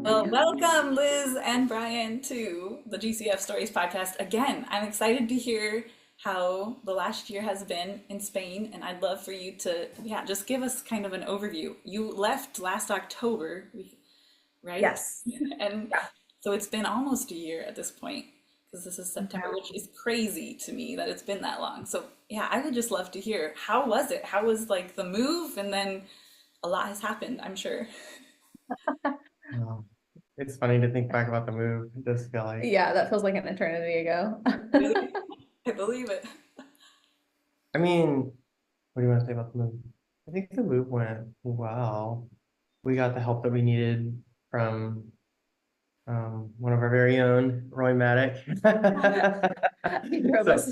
Well, welcome Liz and Brian to the GCF Stories podcast. Again, I'm excited to hear how the last year has been in Spain, and I'd love for you to, yeah, just give us kind of an overview. You left last October, right? Yes. And Yeah. so it's been almost a year at this point, because this is September, Yeah. which is crazy to me that it's been that long. So, yeah, I would just love to hear how was it? How was like the move? And then a lot has happened, I'm sure. Oh, it's funny to think back about the move. It does feel like, Yeah, that feels like an eternity ago. Really? I believe it. I mean, what do you want to say about the move? I think the move went well. We got the help that we needed from one of our very own, Roy Maddock. So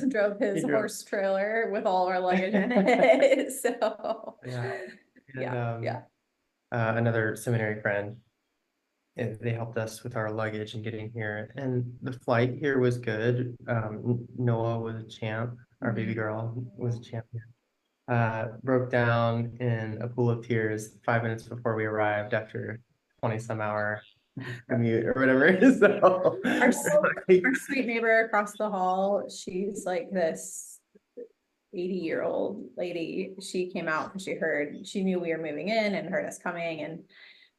Drove he his drove, horse trailer with all our luggage in it. So yeah, and yeah, yeah. another seminary friend. And they helped us with our luggage and getting here. And the flight here was good. Noah was a champ. Our baby girl was a champion. Broke down in a pool of tears 5 minutes before we arrived after 20 some hour commute or whatever. So Our our sweet neighbor across the hall, she's like this 80-year-old lady. She came out and she knew we were moving in and heard us coming. And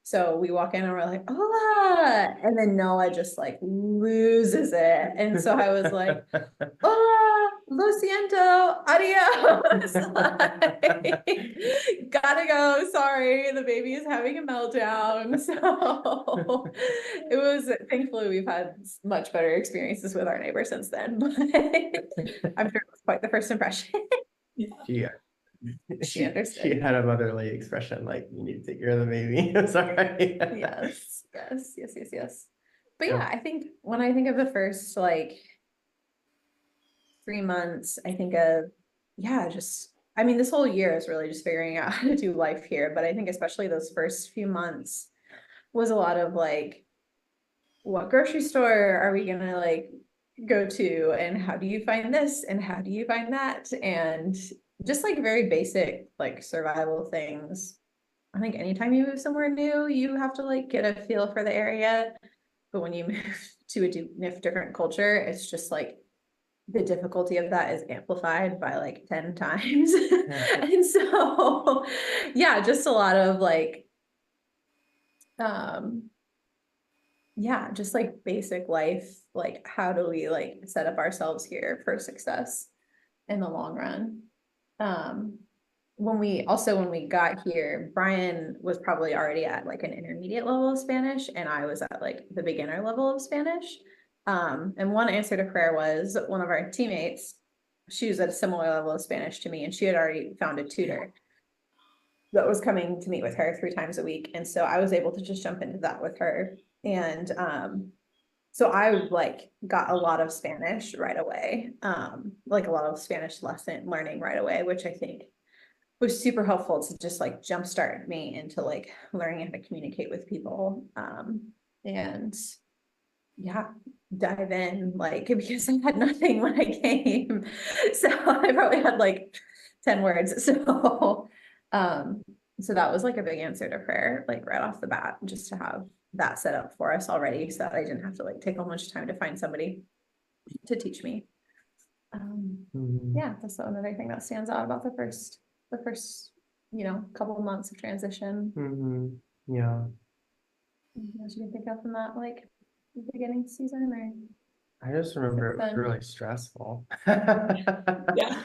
so we walk in and we're like, hola. And then Noah just like loses it. And so I was like, hola, lo siento, adios. Like, gotta go. Sorry, the baby is having a meltdown. So it was, thankfully, we've had much better experiences with our neighbor since then. But I'm sure it was quite the first impression. she She she understood. had a motherly expression like you need to take care of the baby. Sorry. Yes, yes, yes, yes, yes. But yeah, Yep. I think when I think of the first like 3 months, I think of, yeah, just, I mean, this whole year is really just figuring out how to do life here. But I think especially those first few months was a lot of like, what grocery store are we gonna like go to? And how do you find this? And how do you find that? And just like very basic, like survival things. I think anytime you move somewhere new, you have to like get a feel for the area. But when you move to a different culture, it's just like the difficulty of that is amplified by like 10 times. Yeah. And so, yeah, just a lot of like, um, yeah, just like basic life, like how do we like set up ourselves here for success in the long run? Um, when we got here, Brian was probably already at like an intermediate level of Spanish, and I was at like the beginner level of Spanish. And one answer to prayer was one of our teammates, she was at a similar level of Spanish to me, and she had already found a tutor that was coming to meet with her 3 times a week. And so I was able to just jump into that with her. And so I like got a lot of Spanish right away, like a lot of Spanish lesson learning right away, which I think was super helpful to just like jumpstart me into like learning how to communicate with people. And yeah, dive in like because I had nothing when I came. So I probably had like 10 words. Um, so that was like a big answer to prayer, like right off the bat, just to have that set up for us already so that I didn't have to like take a bunch of time to find somebody to teach me. Mhm. Yeah, that's another thing that stands out about the first, couple of months of transition. Yeah. What you can think of from that, like beginning season or I just remember since it was then? really stressful. Yeah.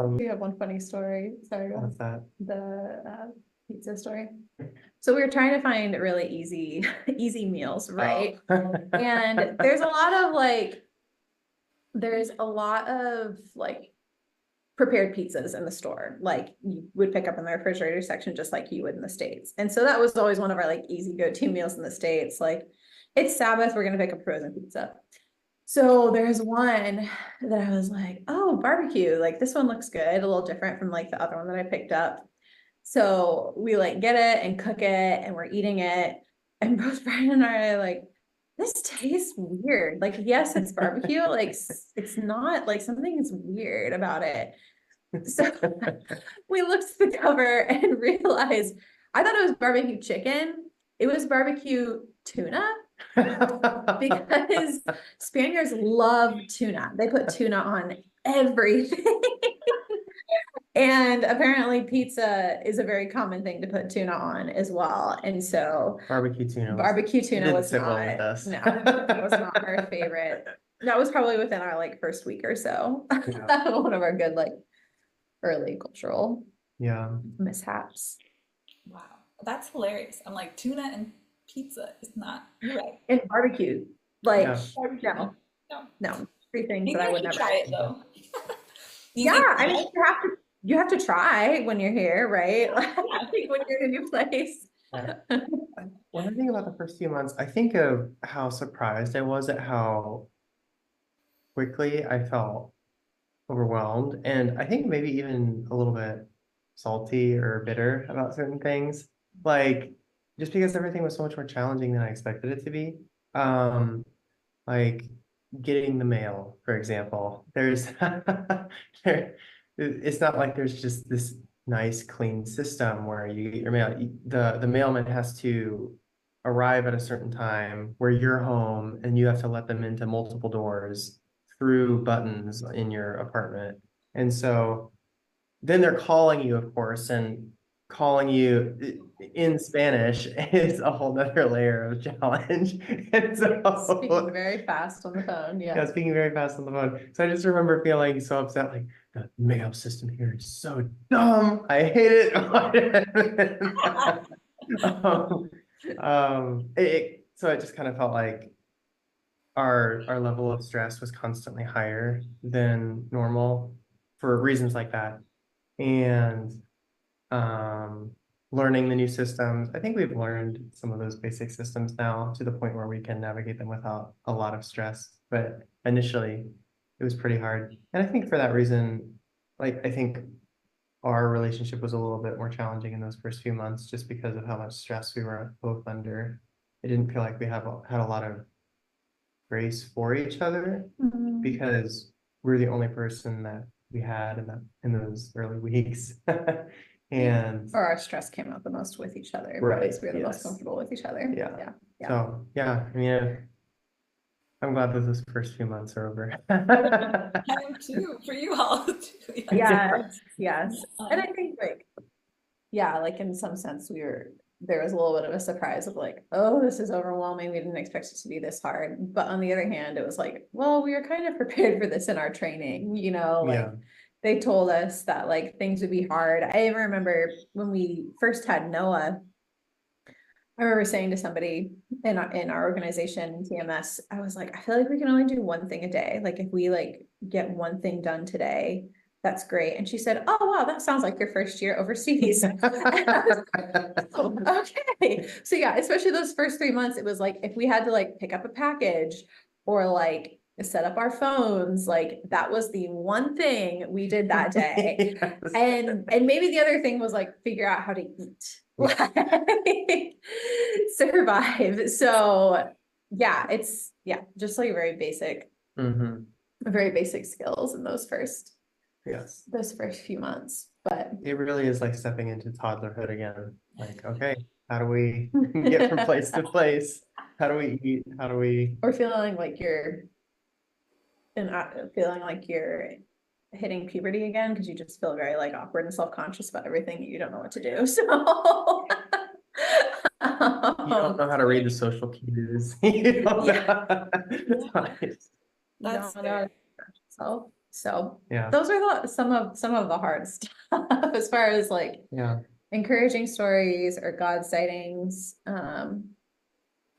We have one funny story. Sorry, go What's that? the pizza story. So we were trying to find really easy, easy meals, right? Oh. And there's a lot of like prepared pizzas in the store, like you would pick up in the refrigerator section, just like you would in the States. And so that was always one of our like easy go-to meals in the States. Like it's Sabbath, we're gonna pick up frozen pizza. So there's one that I was like, oh, barbecue, like this one looks good, a little different from like the other one that I picked up. So we like get it and cook it and we're eating it. And both Brian and I are like, this tastes weird. Like, yes, it's barbecue. Like, it's not like something is weird about it. So we looked at the cover and realized I thought it was barbecue chicken. it was barbecue tuna because Spaniards love tuna. They put tuna on everything. And apparently pizza is a very common thing to put tuna on as well. And so Barbecue tuna barbecue it tuna didn't was sit well not, with us. no, that was not our favorite. That was probably within our like first week or so. Yeah. One of our good like early cultural Yeah. mishaps. Wow, that's hilarious. I'm like, tuna and pizza is not, you're right. And barbecue, like, Yeah. no, No. no, three things Maybe that I I would should never. try it though. You Yeah, think I mean, so? you have to try when you're here, right? Yeah. Like when you're in a new place. Yeah. When I think about the first few months, I think of how surprised I was at how quickly I felt overwhelmed, and I think maybe even a little bit salty or bitter about certain things. Like just because everything was so much more challenging than I expected it to be. Um, like getting the mail, for example. There's it's not like there's just this nice clean system where you get your mail. The mailman has to arrive at a certain time where you're home and you have to let them into multiple doors through buttons in your apartment. And so then they're calling you, of course, and calling you in Spanish is a whole nother layer of challenge. And Speaking so, very fast on the phone, yeah, yeah. speaking very fast on the phone. So I just remember feeling so upset, like the mail system here is so dumb. I hate it. um, so it just kind of felt like our level of stress was constantly higher than normal for reasons like that. And um, learning the new systems. I think we've learned some of those basic systems now to the point where we can navigate them without a lot of stress. But initially, it was pretty hard. And I think for that reason, like I think our relationship was a little bit more challenging in those first few months just because of how much stress we were both under. It didn't feel like we had a lot of grace for each other because we're the only person that we had in those early weeks. And Or our stress came out the most with each other right, because we were the most yes. comfortable with each other. Yeah. Yeah. Yeah. So yeah, I mean, I'm glad that those first few months are over. I am too, for you all too. Yeah. Yes, yes. And I think like, yeah, like in some sense there was a little bit of a surprise of like, oh, this is overwhelming. We didn't expect it to be this hard. But on the other hand, it was like, well, we were kind of prepared for this in our training, like Yeah. they told us that like things would be hard. I even remember when we first had Noah, I remember saying to somebody in our organization, TMS, I was like, I feel like we can only do one thing a day. Like if we like get one thing done today, that's great. And she said, oh, wow, that sounds like your first year overseas. And I was like, oh, okay. So yeah, especially those first 3 months, it was like, if we had to like pick up a package or like set up our phones, like that was the one thing we did that day. Yes. And maybe the other thing was like figure out how to eat. Like survive. So yeah, it's just like Mhm. very basic skills in Yes. those first few months. But It really is like stepping into toddlerhood again. Like, okay, how do we get from place to place? How do we eat? How do we? or feeling like feeling like you're hitting puberty again because you just feel very like awkward and self-conscious about everything you don't know what to do. So You don't know how to read the social cues. You don't yeah. know. That's No, fair. so Yeah, those are some of the hard stuff as far as like yeah, encouraging stories or God sightings. I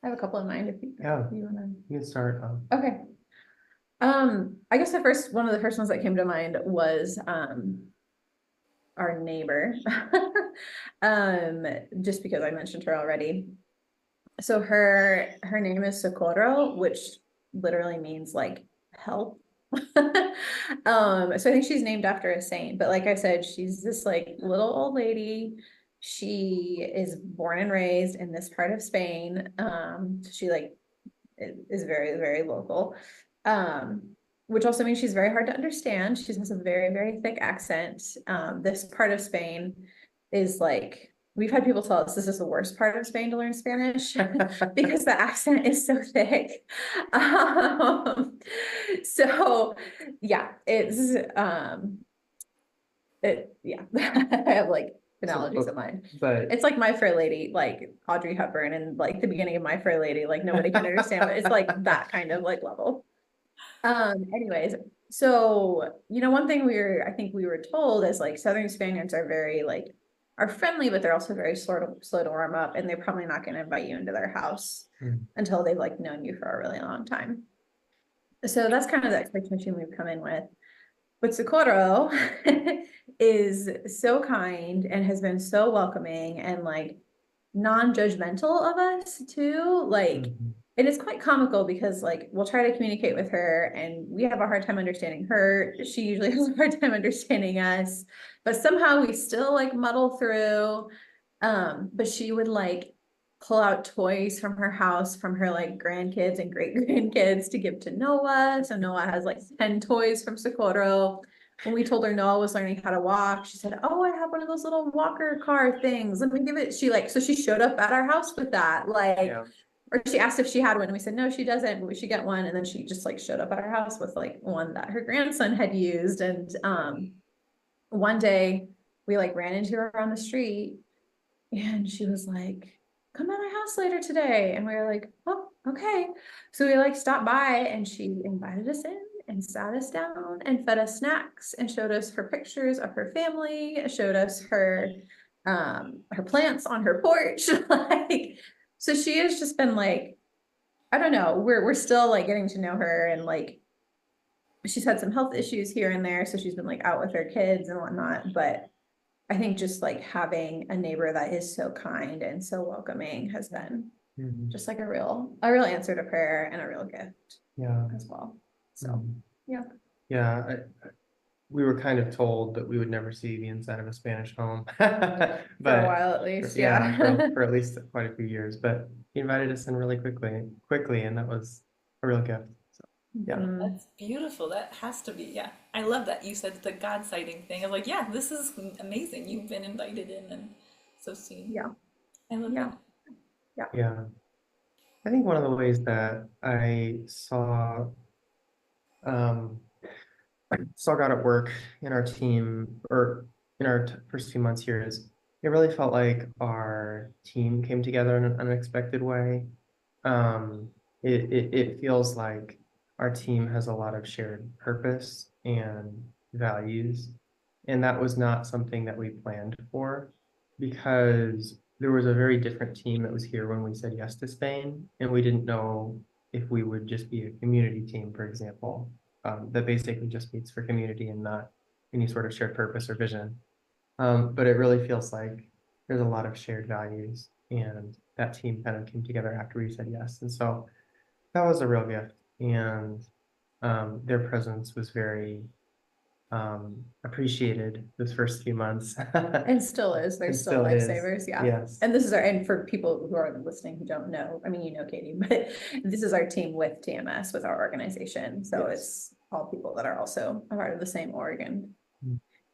have a couple in mind if yeah. you wanna. You can start. Okay. I guess one of the first ones that came to mind was our neighbor. Just because I mentioned her already. So her name is Socorro, which literally means like help. So I think she's named after a saint, but like I said, she's this like little old lady. She is born and raised in this part of Spain. She like is very, very local. Which also means she's very hard to understand. She has a very, very thick accent. This part of Spain is like we've had people tell us this is the worst part of Spain to learn Spanish because the accent is so thick. So yeah, yeah, I have like analogies in mind. But It's like My Fair Lady, like Audrey Hepburn and like the beginning of My Fair Lady, like nobody can understand, but it's like that kind of like level. Anyways, so, one thing I think we were told is like Southern Spaniards are very like, are friendly, but they're also very slow to warm up, and they're probably not going to invite you into their house until they've like known you for a really long time. So that's kind of the expectation we've come in with. But Socorro is so kind and has been so welcoming and like non-judgmental of us too. Like, and it's quite comical because like we'll try to communicate with her and we have a hard time understanding her. She usually has a hard time understanding us, but somehow we still like muddle through. But she would like pull out toys from her house from her like grandkids and great grandkids to give to Noah. So Noah has like 10 toys from Socorro. When we told her Noah was learning how to walk, she said, "Oh, I have one of those little walker car things. Let me give it." So she showed up at our house with that. Like, or she asked if she had one, and we said, "No, she doesn't, but we should get one." And then she just like showed up at our house with like one that her grandson had used. And one day we like ran into her on the street and she was like, "Come to my house later today." And we were like, "Oh, okay." So we like stopped by and she invited us in and sat us down and fed us snacks and showed us her pictures of her family, showed us her plants on her porch. Like, so she has just been like, I don't know, we're still like getting to know her, and like she's had some health issues here and there, so she's been like out with her kids and whatnot, but I think just like having a neighbor that is so kind and so welcoming has been just like a real answer to prayer and a real gift as well. So yeah. We were kind of told that we would never see the inside of a Spanish home, For a while at least, yeah. for at least quite a few years. But he invited us in really quickly, and that was a real gift. So, yeah. That's beautiful. That has to be, yeah. I love that you said the God sighting thing. I was like, yeah, this is amazing. You've been invited in and so seen. Yeah. I love that. Yeah. I think one of the ways that I saw God at work in our team, or in our first few months here, is it really felt like our team came together in an unexpected way. It feels like our team has a lot of shared purpose and values, and that was not something that we planned for, because there was a very different team that was here when we said yes to Spain, and we didn't know if we would just be a community team, for example, that basically just meets for community and not any sort of shared purpose or vision. But it really feels like there's a lot of shared values, and that team kind of came together after we said yes. And so that was a real gift. And their presence was very appreciated this first few months. And still is. They're And still still is. lifesavers. Yeah. Yes. And and for people who are listening who don't know, I mean, Katie, but this is our team with TMS, with our organization. So it's all people that are also a part of the same org and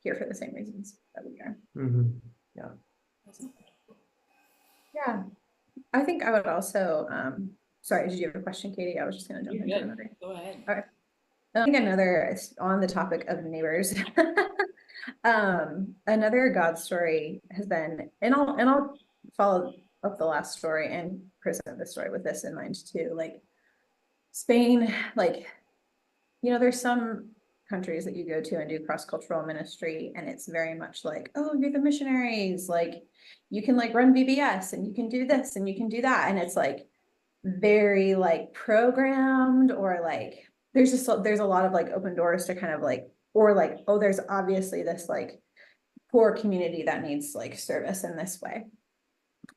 here for the same reasons that we are. Yeah. I think I would also, sorry, did you have a question, Katie? I was just gonna jump into another. Go ahead. Okay. I think another, on the topic of neighbors, another God story has been, and I'll follow up the last story and present the story with this in mind too. Like Spain, like, there's some countries that you go to and do cross-cultural ministry, and it's very much like, oh, you're the missionaries, like you can like run VBS and you can do this and you can do that, and it's like very like programmed, or like there's a lot of like open doors to kind of like, or like, oh, there's obviously this like poor community that needs like service in this way.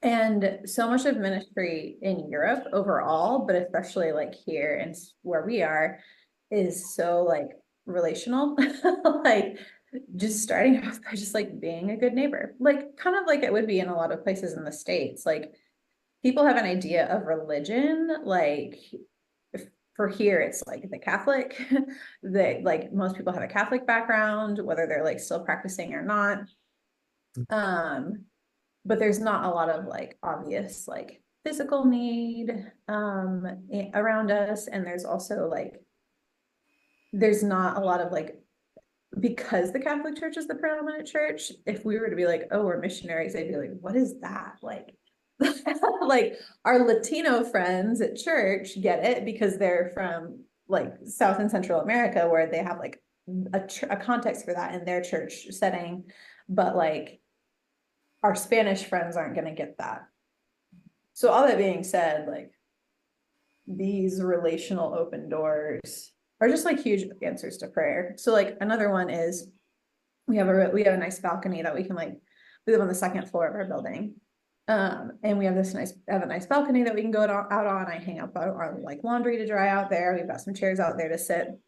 And so much of ministry in Europe overall, but especially like here and where we are, is so like relational. Like just starting off by just like being a good neighbor, like kind of like it would be in a lot of places in the States. Like people have an idea of religion, like for here it's like the Catholic, that like most people have a Catholic background, whether they're like still practicing or not. but there's not a lot of like obvious like physical need around us, and there's also like there's not a lot of like, because the Catholic Church is the predominant church, if we were to be like, oh, we're missionaries, they'd be like, what is that? Like, like our Latino friends at church get it because they're from like South and Central America, where they have like a context for that in their church setting. But like our Spanish friends aren't going to get that. So all that being said, like these relational open doors are just like huge answers to prayer. So like another one is we have a nice balcony that we can like, we live on the second floor of our building. And we have a nice balcony that we can go out on. I hang up our like laundry to dry out there. We've got some chairs out there to sit.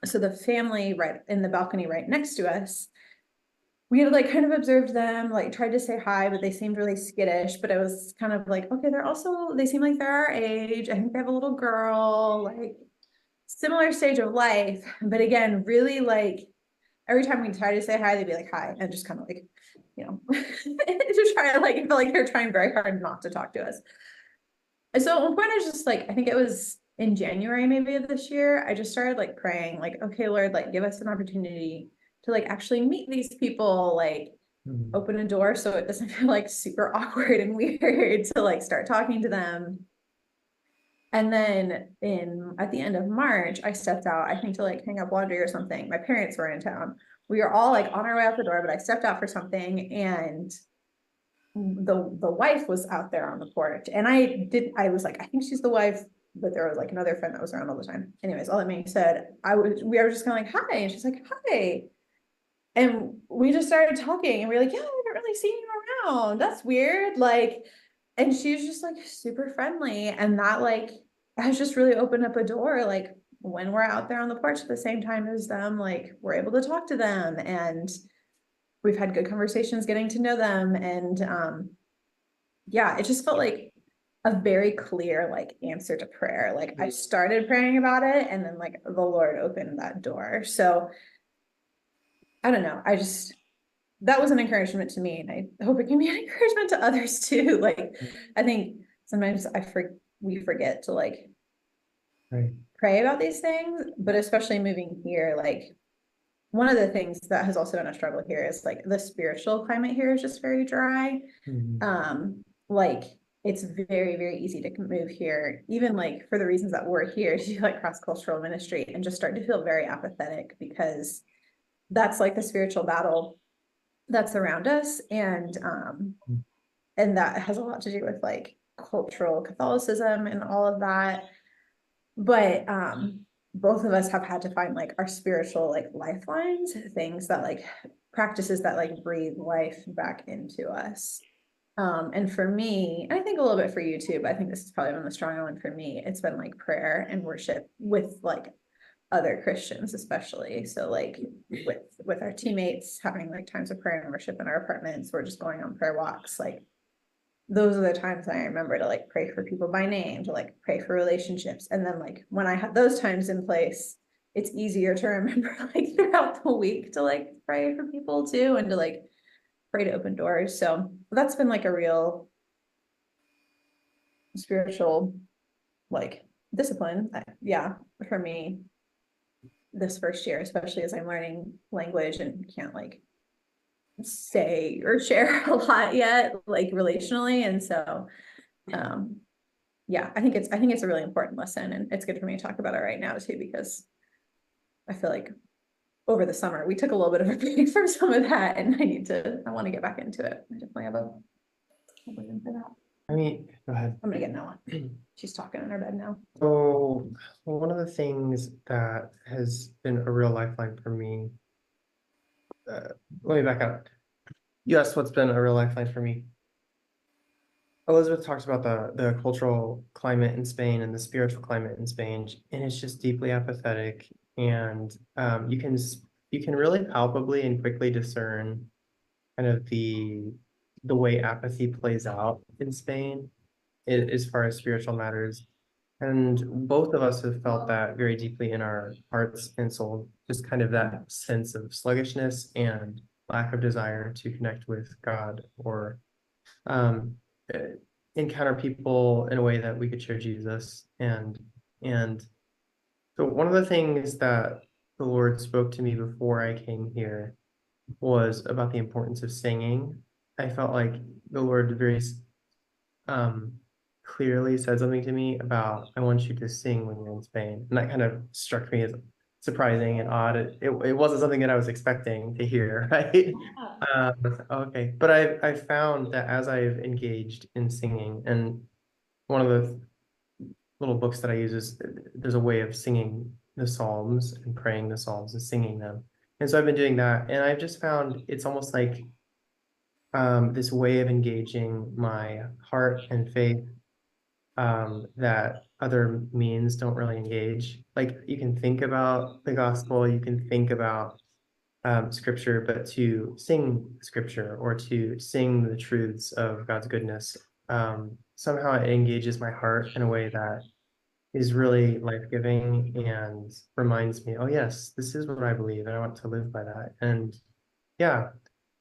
So the family right in the balcony right next to us, we had like kind of observed them, like tried to say hi, but they seemed really skittish. But it was kind of like, okay, they seem like they're our age. I think they have a little girl, like similar stage of life. But again, really like every time we try to say hi, they'd be like, hi, and just kind of like, you know, to try to like, I feel like they're trying very hard not to talk to us. And so at one point I was just like, I think it was in January maybe of this year, I just started like praying, like, okay, Lord, like give us an opportunity to like actually meet these people, like open a door so it doesn't feel like super awkward and weird to like start talking to them. And then at the end of March, I stepped out, I think to like hang up laundry or something. My parents were in town. We were all like on our way out the door, but I stepped out for something, and the wife was out there on the porch. And I was like, I think she's the wife, but there was like another friend that was around all the time. Anyways, all that being said, we were just kind of like, hi. And she's like, hi. And we just started talking, and we were like, yeah, I haven't really seen you around. That's weird. Like, and she was just like super friendly. And that like has just really opened up a door. Like when we're out there on the porch at the same time as them, like we're able to talk to them, and we've had good conversations getting to know them. And yeah, it just felt like a very clear like answer to prayer. Like I started praying about it, and then like the Lord opened that door. So I don't know. That was an encouragement to me, and I hope it can be an encouragement to others too. Like, I think sometimes we forget to like pray about these things, but especially moving here, like one of the things that has also been a struggle here is like the spiritual climate here is just very dry. Like it's very, very easy to move here, even like for the reasons that we're here to do like cross-cultural ministry, and just start to feel very apathetic, because that's like the spiritual battle that's around us. And that has a lot to do with like cultural Catholicism and all of that. But both of us have had to find like our spiritual like lifelines, things that like practices that like breathe life back into us. And for me, and I think a little bit for you too, but I think this is probably one of the stronger one for me, it's been like prayer and worship with like other Christians, especially. So like with our teammates having like times of prayer and worship in our apartments, we're just going on prayer walks. Like those are the times I remember to like pray for people by name, to like pray for relationships. And then like when I have those times in place, it's easier to remember like throughout the week to like pray for people too, and to like pray to open doors. So that's been like a real spiritual like discipline, yeah, for me this first year, especially as I'm learning language and can't like say or share a lot yet, like relationally. And so yeah, I think it's a really important lesson, and it's good for me to talk about it right now too, because I feel like over the summer we took a little bit of a break from some of that, and I want to get back into it. I definitely have a reason for that. I mean, go ahead. I'm gonna get Noah. She's talking in her bed now. So one of the things that has been a real lifeline for me, let me back up. You asked what's been a real lifeline for me. Elizabeth talks about the cultural climate in Spain and the spiritual climate in Spain, and it's just deeply apathetic. And you can really palpably and quickly discern kind of the way apathy plays out in Spain as far as spiritual matters. And both of us have felt that very deeply in our hearts and soul, just kind of that sense of sluggishness and lack of desire to connect with God or um, uh, encounter people in a way that we could share Jesus. And so one of the things that the Lord spoke to me before I came here was about the importance of singing. I felt like the Lord very um, clearly said something to me about, I want you to sing when you're in Spain. And that kind of struck me as surprising and odd. It wasn't something that I was expecting to hear, right? Yeah. Okay. But I found that as I've engaged in singing, and one of the little books that I use is there's a way of singing the Psalms and praying the Psalms and singing them. And so I've been doing that, and I've just found it's almost like this way of engaging my heart and faith that other means don't really engage. Like you can think about the gospel, you can think about scripture, but to sing scripture or to sing the truths of God's goodness, somehow it engages my heart in a way that is really life-giving and reminds me, oh yes, this is what I believe, and I want to live by that. And yeah,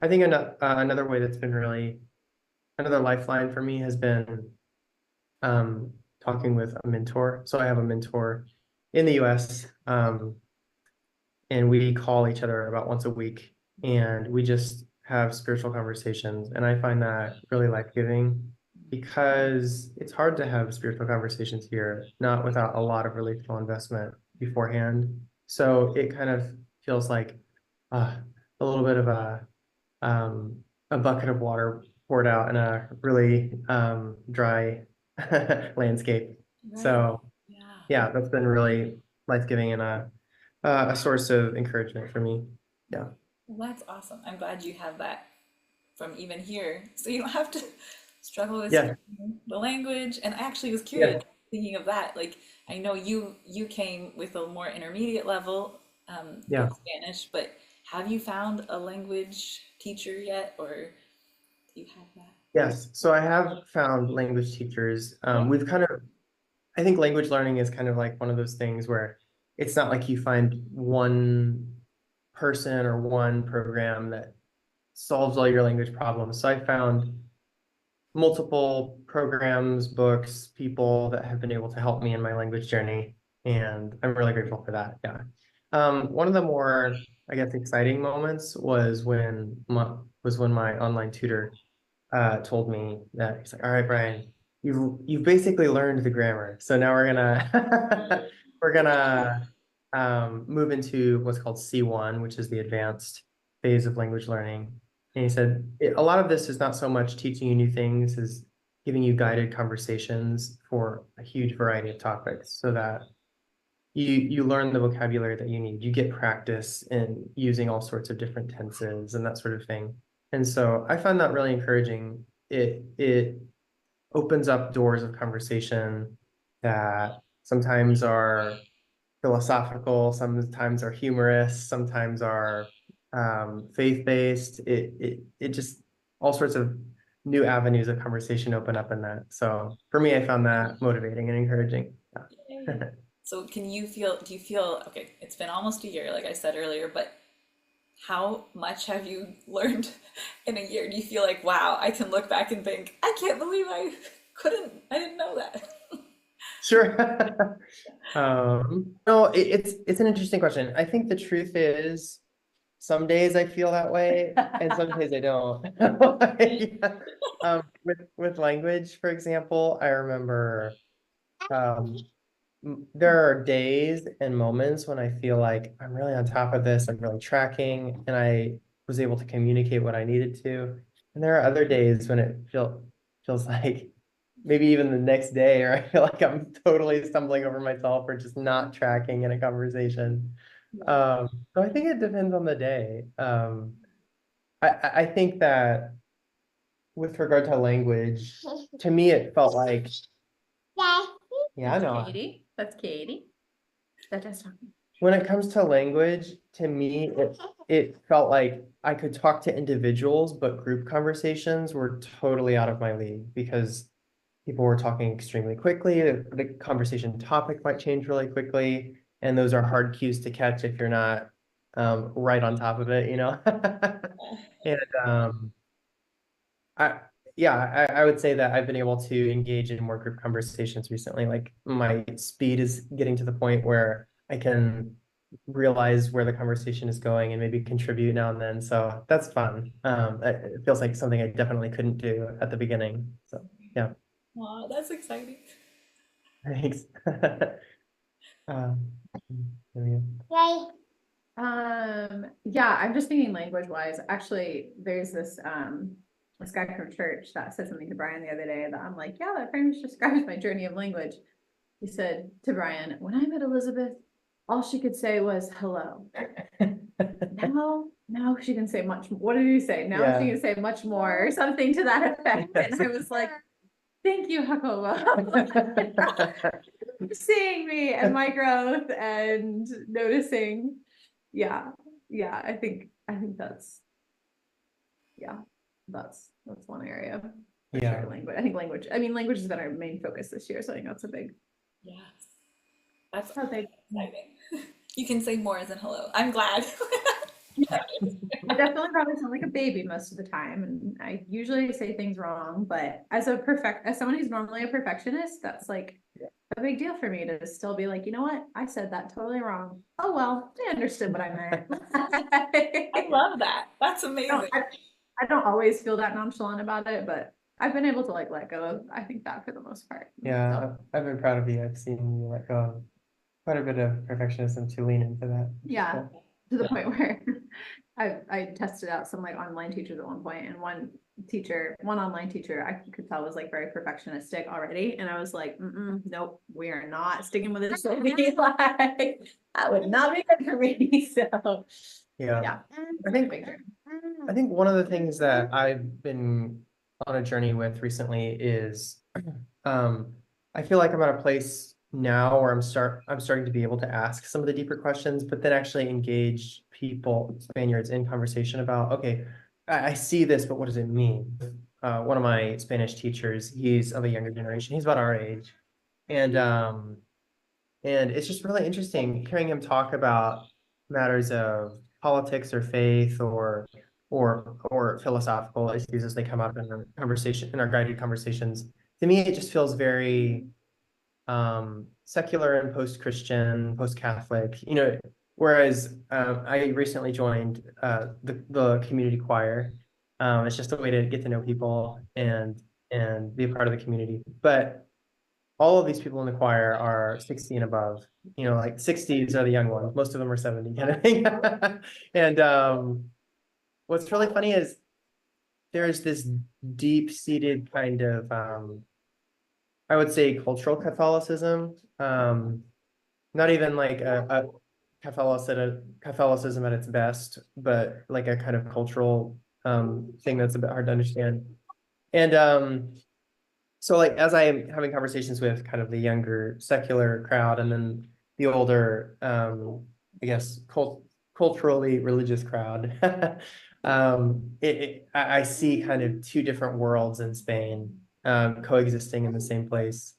I think another way that's been really another lifeline for me has been um, talking with a mentor. So I have a mentor in the US, and we call each other about once a week, and we just have spiritual conversations. And I find that really life-giving because it's hard to have spiritual conversations here, not without a lot of relational investment beforehand. So it kind of feels like uh, a little bit of um, a bucket of water poured out in a really dry landscape. Right. So Yeah. yeah, that's been really life-giving and a source of encouragement for me. Yeah. Well, that's awesome. I'm glad you have that from even here. So you don't have to struggle with Yeah. speaking the language. And I actually was curious, Yeah. thinking of that. Like I know you came with a more intermediate level Yeah. with Spanish, but have you found a language teacher yet, or do you have that? Yes. So I have found language teachers. We've kind of, I think language learning is kind of like one of those things where it's not like you find one person or one program that solves all your language problems. So I found multiple programs, books, people that have been able to help me in my language journey, and I'm really grateful for that. Yeah. One of the more, I guess, exciting moments was when my online tutor told me that he's like, all right, Brian, you've basically learned the grammar. So now we're gonna we're gonna move into what's called C1, which is the advanced phase of language learning. And he said, a lot of this is not so much teaching you new things as giving you guided conversations for a huge variety of topics so that you learn the vocabulary that you need. You get practice in using all sorts of different tenses and that sort of thing. And so I find that really encouraging. It opens up doors of conversation that sometimes are philosophical, sometimes are humorous, sometimes are faith-based. It just all sorts of new avenues of conversation open up in that. So for me, I found that motivating and encouraging. Yeah. Yay. So do you feel, okay, it's been almost a year, like I said earlier, but how much have you learned in a year? Do you feel like, wow, I can look back and think, I can't believe I didn't know that. Sure. No, it's an interesting question. I think the truth is some days I feel that way and some days I don't. Yeah. With language, for example, I remember um, there are days and moments when I feel like I'm really on top of this, I'm really tracking, and I was able to communicate what I needed to. And there are other days when it feels like maybe even the next day, or I feel like I'm totally stumbling over myself or just not tracking in a conversation. Yeah. Um, so I think it depends on the day. I think that with regard to language, to me, it felt like, yeah, I That's know. Katie. That's Katie. That is talking. When it comes to language, to me, it felt like I could talk to individuals, but group conversations were totally out of my league because people were talking extremely quickly. The conversation topic might change really quickly, and those are hard cues to catch if you're not right on top of it, you know? And I yeah, I would say that I've been able to engage in more group conversations recently. Like my speed is getting to the point where I can realize where the conversation is going and maybe contribute now and then. So that's fun. It feels like something I definitely couldn't do at the beginning. So yeah, Wow, that's exciting. thanks. Um, there we go. Yay. Yeah, I'm just thinking language wise. Actually, there's this guy from church that said something to Brian the other day that I'm like, yeah, that pretty much describes my journey of language. He said to Brian, when I met Elizabeth, all she could say was hello. Now she can say much. What did he say? Now she Yeah. can say much more or something to that effect. And I was like, thank you, Jacoba. For seeing me and my growth and noticing. Yeah, yeah, I think that's, yeah, that's one area for Yeah. sure. Language, language has been our main focus this year, so I think that's a big. Yes. That's Oh, big. exciting. You can say more than hello. I'm glad. I definitely probably sound like a baby most of the time, and I usually say things wrong, but as someone who's normally a perfectionist, that's like a big deal for me to still be like, you know what, I said that totally wrong. Oh, well, they understood what I meant. I love that. That's amazing. I don't always feel that nonchalant about it, but I've been able to like let go of, I think, that for the most part. Yeah, So, I've been proud of you. I've seen you let go of quite a bit of perfectionism to lean into that. yeah, to the Yeah. point where I tested out some like online teachers at one point, and one online teacher I could tell was like very perfectionistic already, and I was like, nope, we are not sticking with this. Like, that would not be good for me. So Yeah, I think big journey. I think one of the things that I've been on a journey with recently is, I feel like I'm at a place now where I'm starting to be able to ask some of the deeper questions, but then actually engage people, Spaniards, in conversation about, okay, I see this, but what does it mean? One of my Spanish teachers, he's of a younger generation, he's about our age. And it's just really interesting hearing him talk about matters of politics or faith or philosophical issues as they come up in our conversation, in our guided conversations. To me, it just feels very secular and post-Christian, post-Catholic, whereas I recently joined the community choir. It's just a way to get to know people and be a part of the community. But all of these people in the choir are 60 and above, like 60s are the young ones. Most of them are 70 kind of thing. And what's really funny is there's this deep-seated kind of, I would say, cultural Catholicism. Not even like a Catholicism at its best, but like a kind of cultural thing that's a bit hard to understand. And so like as I am having conversations with kind of the younger secular crowd and then the older I guess culturally religious crowd, I see kind of two different worlds in Spain coexisting in the same place.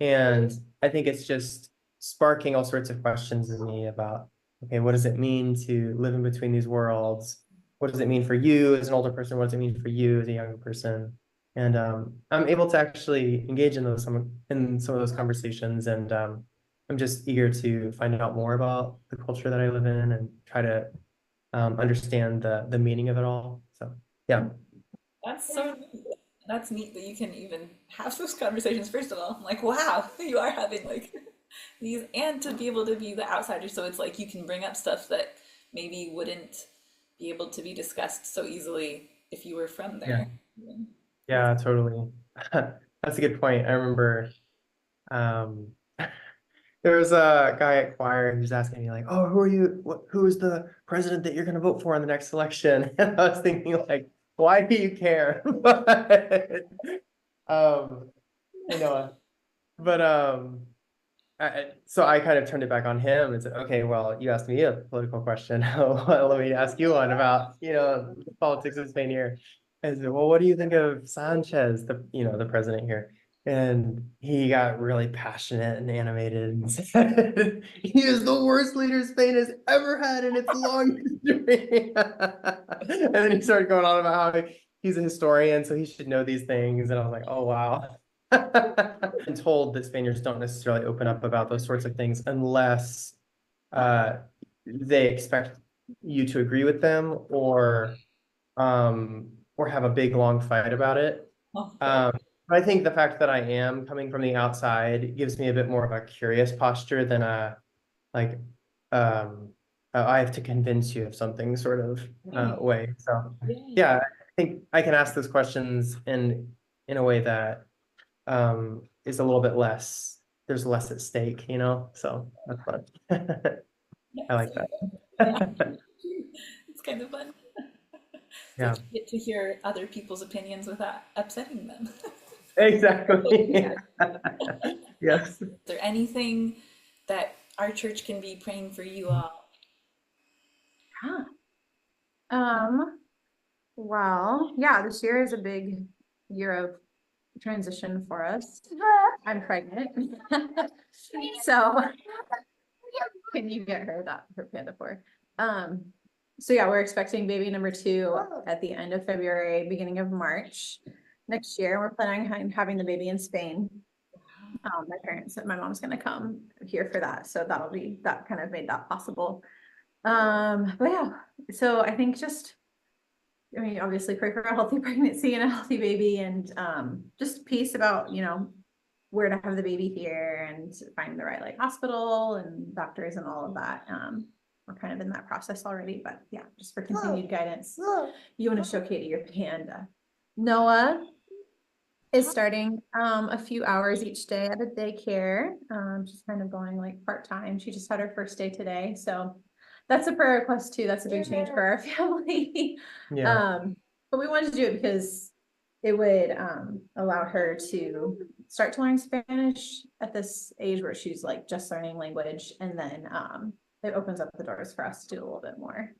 And I think it's just sparking all sorts of questions in me about, okay, what does it mean to live in between these worlds? What does it mean for you as an older person? What does it mean for you as a younger person? And I'm able to actually engage in some of those conversations, and I'm just eager to find out more about the culture that I live in and try to understand the meaning of it all. So yeah, That's so neat. That's neat that you can even have those conversations. First of all, I'm like, wow, you are having like these, and to be able to be the outsider. So it's like you can bring up stuff that maybe wouldn't be able to be discussed so easily if you were from there. yeah, totally. That's a good point. I remember um, there was a guy at choir who was asking me like, "Oh, who is the president that you're going to vote for in the next election?" And I was thinking like, "Why do you care?" But I know, but so I kind of turned it back on him and said, "Okay, well, you asked me a political question. Well, let me ask you one about the politics of Spain here." I said, "Well, what do you think of Sanchez, the president here?" And he got really passionate and animated and said, "He is the worst leader Spain has ever had in its long history." And then he started going on about how he's a historian, so he should know these things. And I was like, oh, wow. I'm told that Spaniards don't necessarily open up about those sorts of things unless they expect you to agree with them or have a big long fight about it. But I think the fact that I am coming from the outside gives me a bit more of a curious posture than a like I have to convince you of something sort of way. So yeah, I think I can ask those questions in a way that is a little bit less, there's less at stake, you know? So that's fun. I like that. Yeah, it's kind of fun. So Yeah, you get to hear other people's opinions without upsetting them. exactly. Yes. Is there anything that our church can be praying for you all? Yeah. Well, yeah, this year is a big year of transition for us. I'm pregnant. So can you get her that her panda for? So yeah, we're expecting baby number 2 at the end of February, beginning of March next year. We're planning on having the baby in Spain. My mom's gonna come here for that, so that kind of made that possible. But yeah, so I think I mean, obviously pray for a healthy pregnancy and a healthy baby, and just peace about, where to have the baby here and finding the right like hospital and doctors and all of that. We're kind of in that process already, but yeah, just for continued guidance. You want to show Katie your panda. Noah is starting a few hours each day at a daycare. She's kind of going like part-time. She just had her first day today, so that's a prayer request too. That's a big change for our family. Yeah. But we wanted to do it because it would allow her to start to learn Spanish at this age where she's like just learning language, and then it opens up the doors for us to do a little bit more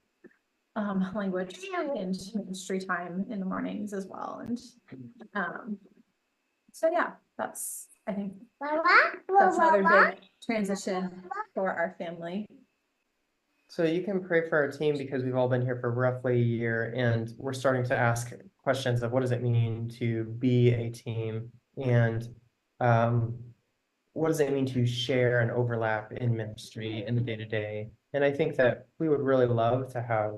language and ministry time in the mornings as well. And so yeah, I think that's another big transition for our family. So you can pray for our team because we've all been here for roughly a year and we're starting to ask questions of what does it mean to be a team and what does it mean to share and overlap in ministry in the day-to-day. And I think that we would really love to have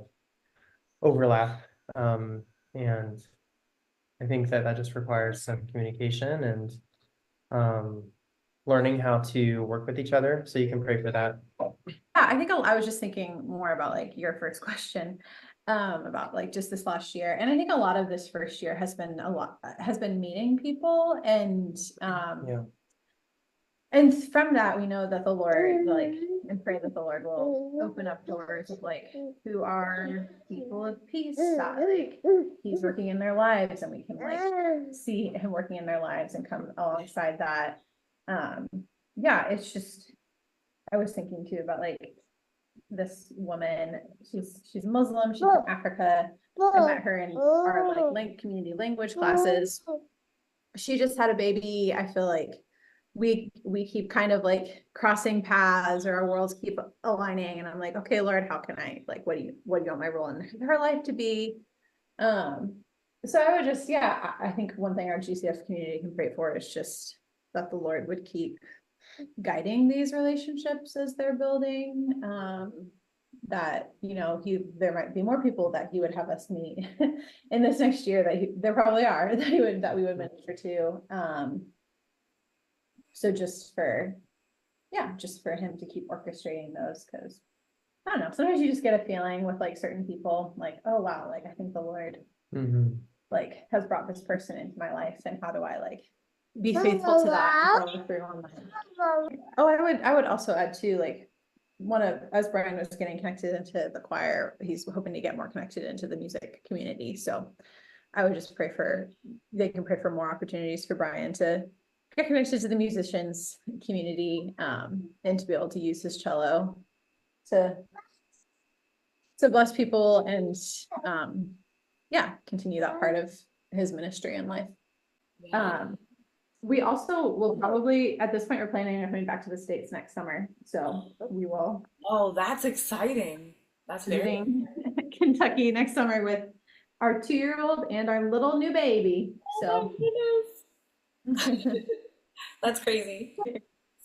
overlap. And I think that just requires some communication and learning how to work with each other. So you can pray for that. Yeah, I think I was just thinking more about like your first question, about like just this last year. And I think a lot of this first year has been meeting people Yeah. and from that, we know that the Lord, like, and pray that the Lord will open up doors of like, who are people of peace, that like, he's working in their lives and we can like see him working in their lives and come alongside that. Yeah, it's just, I was thinking too about like this woman, she's Muslim, she's from Africa. I met her in our like community language classes. She just had a baby. I feel like we keep kind of like crossing paths, or our worlds keep aligning, and I'm like, okay, Lord, how can I like what do you want my role in her life to be? So I would just, yeah, I think one thing our GCF community can pray for is just that the Lord would keep guiding these relationships as they're building. That there might be more people that he would have us meet in this next year there probably are that we would minister to. So just for him to keep orchestrating those, because I don't know, sometimes you just get a feeling with like certain people, like, oh wow, like I think the Lord like has brought this person into my life, and how do I like be faithful to that and follow through on that. Oh, I would also add too, like as Brian was getting connected into the choir, he's hoping to get more connected into the music community. So I would just they can pray for more opportunities for Brian to get connected to the musicians community, and to be able to use his cello to bless people and continue that part of his ministry in life. We also will probably, at this point, we're planning on coming back to the States next summer. So we will Oh, that's exciting. That's very leaving Kentucky next summer with our 2-year-old and our little new baby. Oh So my goodness. That's crazy.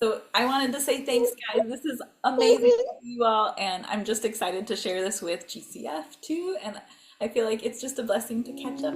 So I wanted to say thanks, guys. This is amazing to see you all, and I'm just excited to share this with GCF too. And I feel like it's just a blessing to catch up.